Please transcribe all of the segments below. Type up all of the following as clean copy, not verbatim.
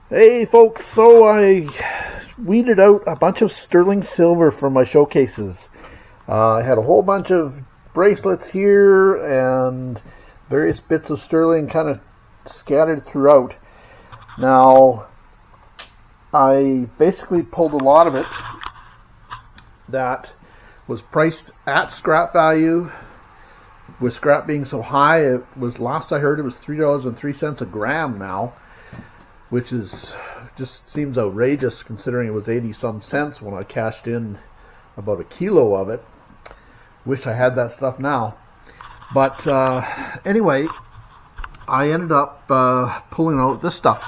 Hey folks, so I weeded out a bunch of sterling silver from my showcases. I had a whole bunch of bracelets here and various bits of sterling kind of scattered throughout. Now, I basically pulled a lot of it that was priced at scrap value. With scrap being so high, it was, last I heard, it was $3.03 a gram now, which is just seems outrageous considering it was 80 some cents when I cashed in about a kilo of it. Wish I had that stuff now. But anyway, I ended up pulling out this stuff.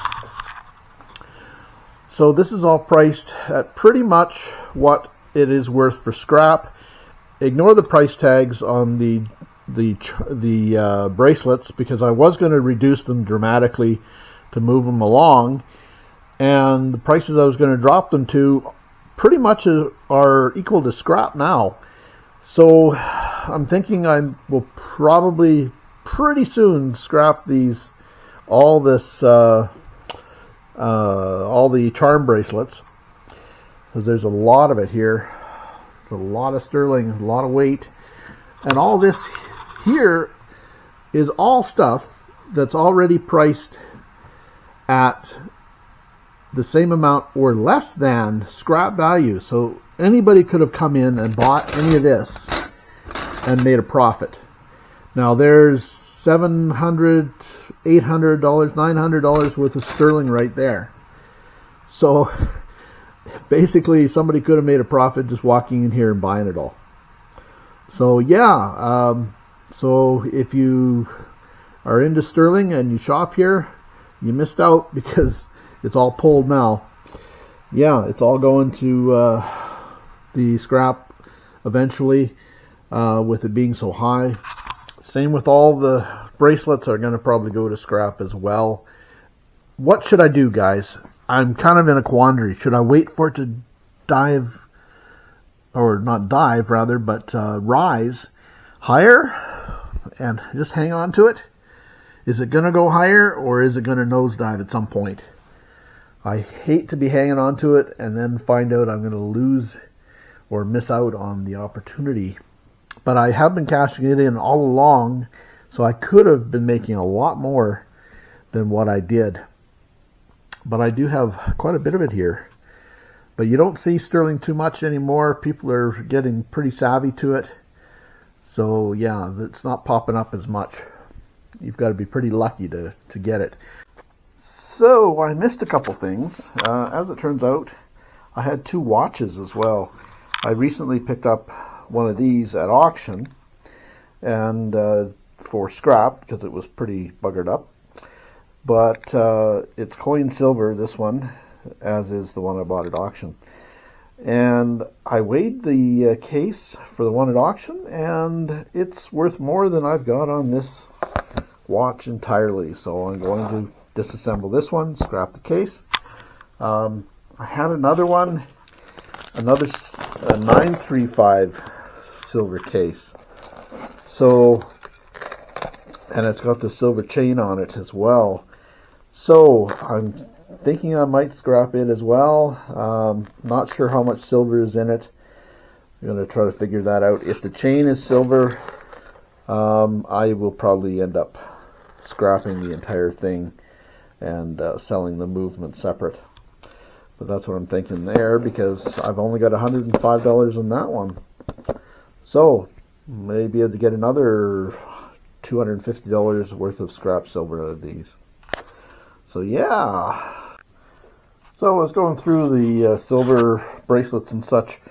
So this is all priced at pretty much what it is worth for scrap. Ignore the price tags on the bracelets, because I was going to reduce them dramatically to move them along, and the prices I was going to drop them to pretty much are equal to scrap now. So I'm thinking I will probably pretty soon scrap all the charm bracelets, because there's a lot of it here. It's a lot of sterling, a lot of weight, and all this here is all stuff that's already priced at the same amount or less than scrap value. So anybody could have come in and bought any of this and made a profit. Now there's $700, $800, $900 worth of sterling right there. So basically somebody could have made a profit just walking in here and buying it all. So yeah, so if you are into sterling and you shop here, you missed out because it's all pulled now. Yeah, it's all going to the scrap eventually, with it being so high. Same with all the bracelets are going to probably go to scrap as well. What should I do, guys? I'm kind of in a quandary. Should I wait for it to dive, or not dive rather, but rise higher and just hang on to it? Is it going to go higher, or is it going to nosedive at some point? I hate to be hanging on to it and then find out I'm going to lose or miss out on the opportunity. But I have been cashing it in all along, so I could have been making a lot more than what I did. But I do have quite a bit of it here. But you don't see sterling too much anymore. People are getting pretty savvy to it. So yeah, it's not popping up as much. You've got to be pretty lucky to get it. So I missed a couple things. As it turns out, I had two watches as well. I recently picked up one of these at auction, and for scrap, because it was pretty buggered up. But it's coin silver, this one, as is the one I bought at auction. And I weighed the case for the one at auction, and it's worth more than I've got on this watch entirely. So I'm going to disassemble this one, scrap the case. I had another one, a 935 silver case. So, and it's got the silver chain on it as well. So I'm thinking I might scrap it as well. Not sure how much silver is in it. I'm going to try to figure that out. If the chain is silver, I will probably end up scrapping the entire thing and selling the movement separate. But that's what I'm thinking there, because I've only got $105 on that one. So maybe I'd get another $250 worth of scrap silver out of these. So yeah. So I was going through the silver bracelets and such.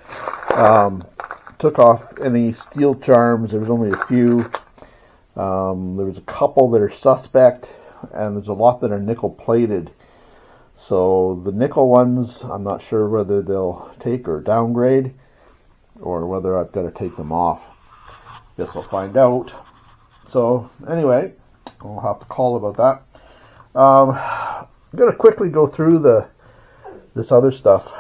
Took off any steel charms. There was only a few. There was a couple that are suspect, and there's a lot that are nickel plated. So the nickel ones, I'm not sure whether they'll take or downgrade, or whether I've got to take them off. Guess I'll find out. So anyway, I'll have to call about that. I'm going to quickly go through this other stuff.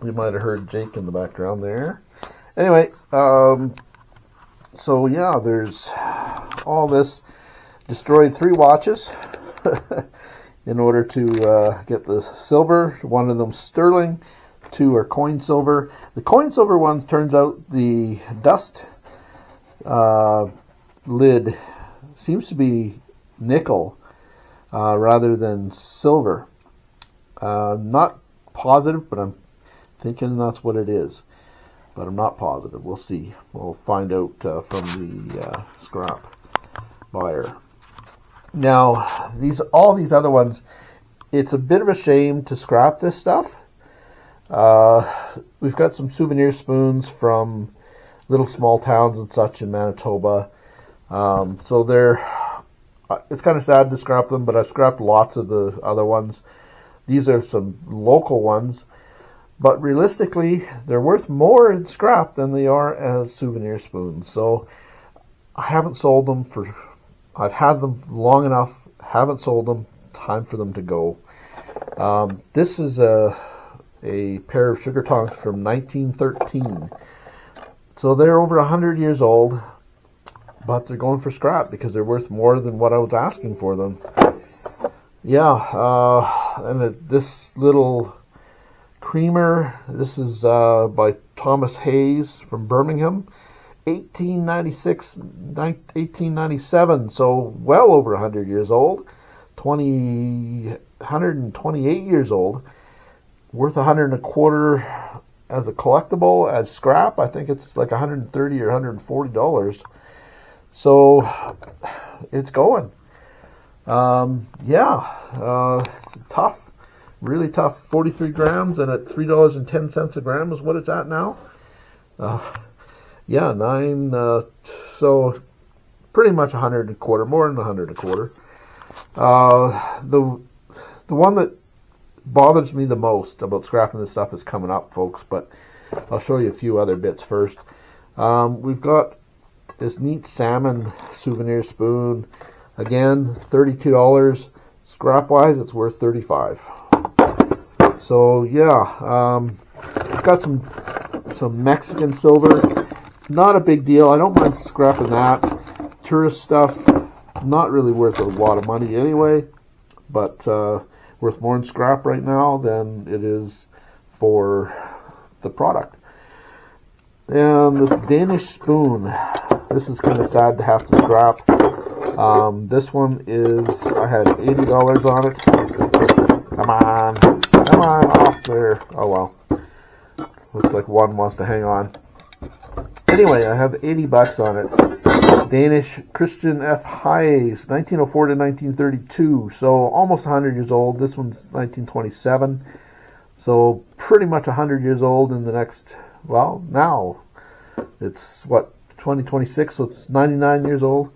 You might have heard Jake in the background there. Anyway, so yeah, there's all this. Destroyed 3 watches. in order to get the silver. One of them sterling, 2 are coin silver. The coin silver ones, turns out the dust lid seems to be nickel rather than silver. Not positive, but I'm thinking that's what it is. But I'm not positive. We'll see. We'll find out from the scrap buyer. Now, all these other ones, it's a bit of a shame to scrap this stuff. We've got some souvenir spoons from little small towns and such in Manitoba. So it's kind of sad to scrap them, but I've scrapped lots of the other ones. These are some local ones, but realistically, they're worth more in scrap than they are as souvenir spoons. So I haven't sold them I've had them long enough, haven't sold them, time for them to go. This is a pair of sugar tongs from 1913. So they're over 100 years old, but they're going for scrap because they're worth more than what I was asking for them. Yeah, and this little creamer, this is by Thomas Hayes from Birmingham, 1897, so well over 100 years old, 128 years old, worth $125 as a collectible. As scrap, I think it's like $130 or $140. So it's going. It's tough, really tough. 43 grams, and at $3.10 a gram is what it's at now. So pretty much 100 a quarter, more than 100 a quarter. The one that bothers me the most about scrapping this stuff is coming up, folks, but I'll show you a few other bits first. We've got this neat salmon souvenir spoon. Again, $32. Scrap-wise, it's worth $35. So yeah, I've got some Mexican silver. Not a big deal. I don't mind scrapping that. Tourist stuff, not really worth a lot of money anyway, but worth more in scrap right now than it is for the product. And this Danish spoon, this is kind of sad to have to scrap. This one is, I had $80 on it. Come on, off there. Oh well. Looks like one wants to hang on. Anyway, I have $80 on it. Danish Christian F. Hayes, 1904 to 1932. So almost 100 years old. This one's 1927. So pretty much 100 years old in the next, well, now it's what, 2026, so it's 99 years old.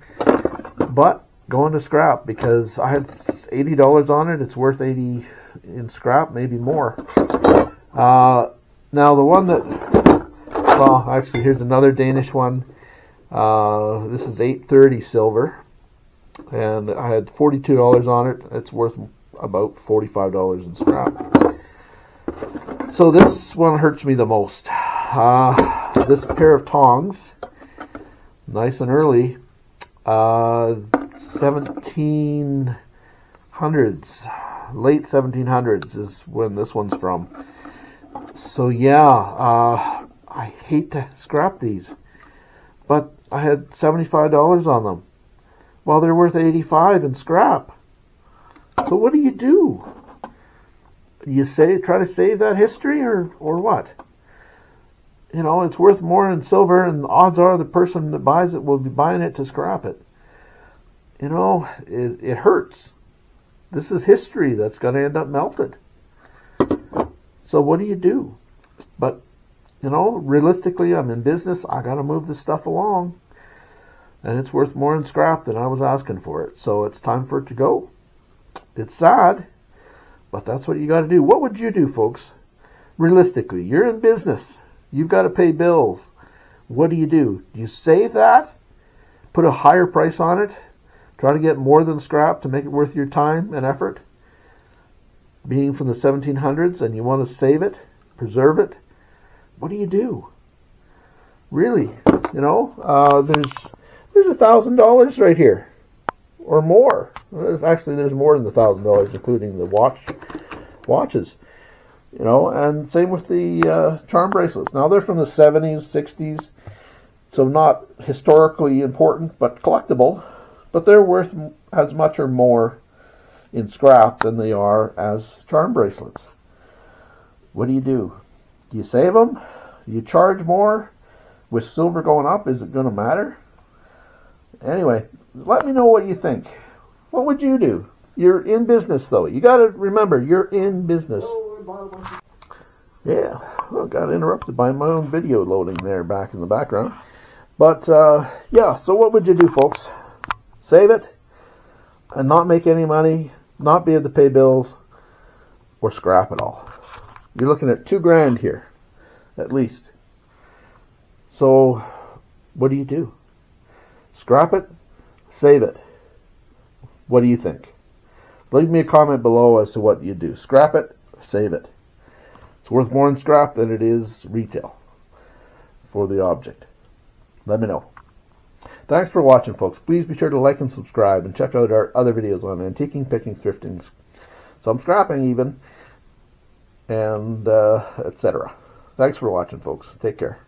But going to scrap because I had $80 on it. It's worth $80 in scrap, maybe more. Now the one that, well, actually here's another Danish one. This is 830 silver, and I had $42 on it. It's worth about $45 in scrap. So this one hurts me the most. This pair of tongs, nice and early, 1700s, late 1700s is when this one's from. So yeah, I hate to scrap these, but I had $75 on them. Well, they're worth $85 in scrap. So what do? You try to save that history or what? You know, it's worth more in silver, and the odds are the person that buys it will be buying it to scrap it. You know, it hurts. This is history that's going to end up melted. So what do you do? But, you know, realistically, I'm in business. I got to move this stuff along. And it's worth more in scrap than I was asking for it. So it's time for it to go. It's sad, but that's what you got to do. What would you do, folks? Realistically, you're in business. You've got to pay bills. What do? Do you save that? Put a higher price on it? Try to get more than scrap to make it worth your time and effort? Being from the 1700s and you want to save it, preserve it? What do you do? Really? You know, there's $1,000 right here. or more. There's more than the $1,000, including the watches. You know, and same with the charm bracelets. Now they're from the 70s, 60s, so not historically important, but collectible. But they're worth as much or more in scrap than they are as charm bracelets. What do? Do you save them? Do you charge more? With silver going up, is it going to matter? Anyway, let me know what you think. What would you do? You're in business, though. You got to remember, you're in business. Yeah, I got interrupted by my own video loading there back in the background. But, yeah, so what would you do, folks? Save it and not make any money, not be able to pay bills, or scrap it all. You're looking at $2,000 here, at least. So, what do you do? Scrap it? Save it? What do you think? Leave me a comment below as to what you do. Scrap it? Save it? It's worth more in scrap than it is retail for the object. Let me know. Thanks for watching, folks. Please be sure to like and subscribe and check out our other videos on antiquing, picking, thrifting, some scrapping even, and etc. Thanks for watching, folks. Take care.